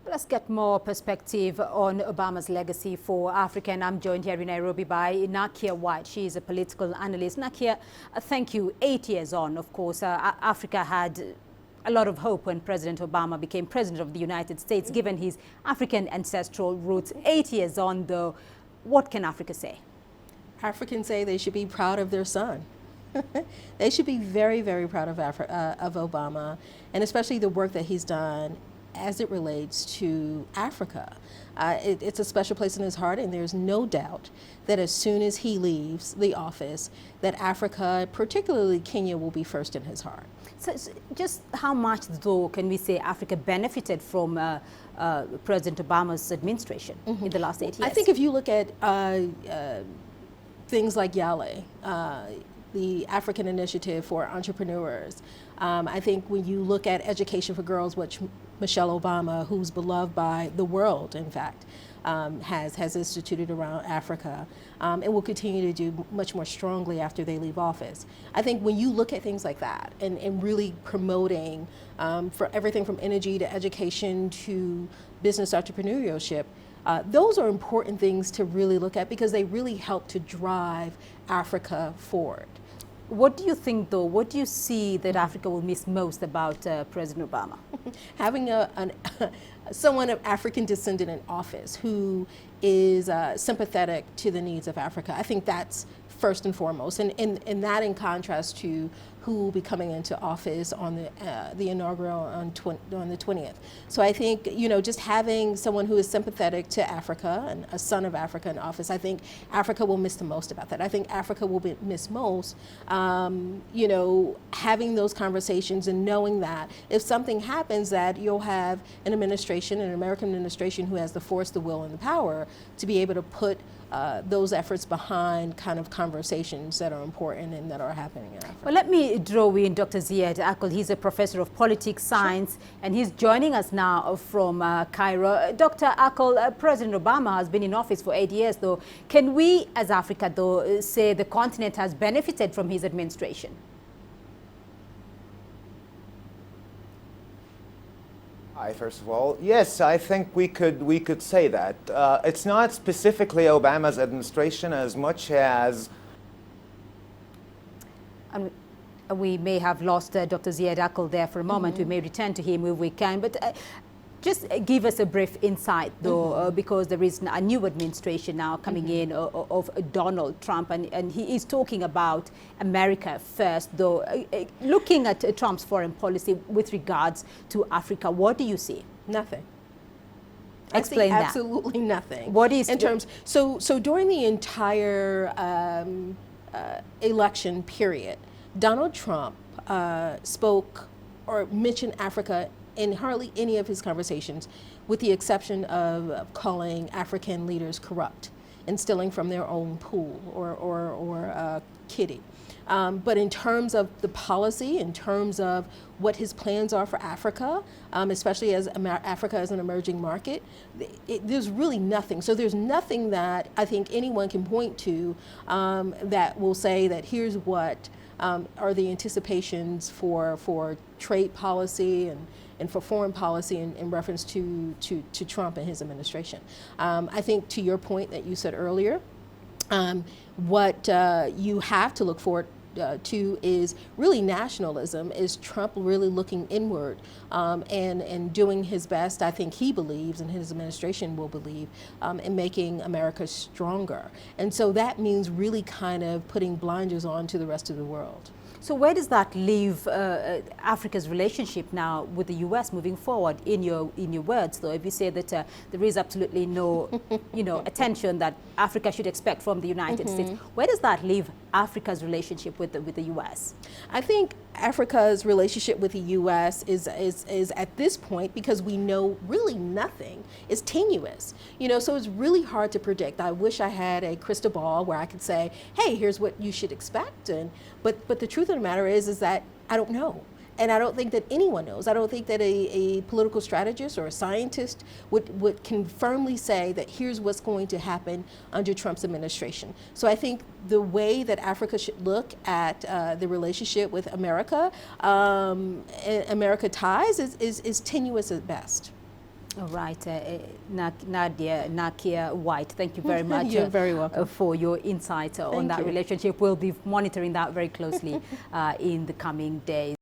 Let's get more perspective on Obama's legacy for Africa, and I'm joined here in Nairobi by Nakia J. She is a political analyst. Nakia, thank you. 8 years on, of course, Africa had a lot of hope when President Obama became president of the United States, given his African ancestral roots. 8 years on, though, what can Africa say? Africans say they should be proud of their son. They should be very, very proud of Obama, and especially the work that he's done as it relates to Africa. It's a special place in his heart, and there's no doubt that as soon as he leaves the office, that Africa, particularly Kenya, will be first in his heart. So just how much, though, can we say Africa benefited from President Obama's administration in the last 8 years? I think if you look at things like YALE, the African Initiative for Entrepreneurs. I think when you look at education for girls, which Michelle Obama, who's beloved by the world, in fact, has instituted around Africa, and will continue to do much more strongly after they leave office. I think when you look at things like that and really promoting for everything from energy to education to business entrepreneurship, those are important things to really look at because they really help to drive Africa forward. What do you think, though? What do you see that Africa will miss most about President Obama? Having someone of African descent in office who is sympathetic to the needs of Africa. I think that's first and foremost, and that in contrast to who will be coming into office on the inaugural on the 20th. So I think, just having someone who is sympathetic to Africa and a son of Africa in office, I think Africa will miss the most about that. I think Africa will miss most, having those conversations and knowing that if something happens that you'll have an administration, an American administration who has the force, the will, and the power to be able to put those efforts behind kind of conversations that are important and that are happening in Africa. Well, let me draw in Dr. Ziad Akl. He's a professor of politics science, and he's joining us now from Cairo. Dr. Akl, President Obama has been in office for 8 years, though. Can we, as Africa, though, say the continent has benefited from his administration? Hi, first of all, yes, I think we could say that. It's not specifically Obama's administration as much as... And we may have lost Dr. Ziad Akl there for a moment. We may return to him if we can. But just give us a brief insight, though, because there is a new administration now coming in of Donald Trump, and he is talking about America first, though. Looking at Trump's foreign policy with regards to Africa, what do you see? Nothing. Explain that. Absolutely nothing. What is... In terms... So during the entire election period, Donald Trump spoke or mentioned Africa in hardly any of his conversations, with the exception of calling African leaders corrupt and stealing from their own pool or kitty. But in terms of the policy, in terms of what his plans are for Africa, especially as Africa as an emerging market, there's really nothing. So there's nothing that I think anyone can point to that will say that here's what are the anticipations for trade policy and for foreign policy in reference to Trump and his administration. I think to your point that you said earlier, what you have to look forward to is really nationalism, is Trump really looking inward and doing his best, I think he believes, and his administration will believe, in making America stronger. And so that means really kind of putting blinders on to the rest of the world. So where does that leave Africa's relationship now with the U.S. moving forward? In your words, though, if you say that there is absolutely no, attention that Africa should expect from the United States, where does that leave Africa's relationship with the U.S.? I think Africa's relationship with the U.S. is at this point, because we know really nothing, is tenuous. So it's really hard to predict. I wish I had a crystal ball where I could say, hey, here's what you should expect. But the truth of the matter is that I don't know. And I don't think that anyone knows. I don't think that a political strategist or a scientist can firmly say that here's what's going to happen under Trump's administration. So I think the way that Africa should look at the relationship with America, America ties, is tenuous at best. All right, Nakia White, thank you very much. You're very welcome. For your insights on that relationship. We'll be monitoring that very closely in the coming days.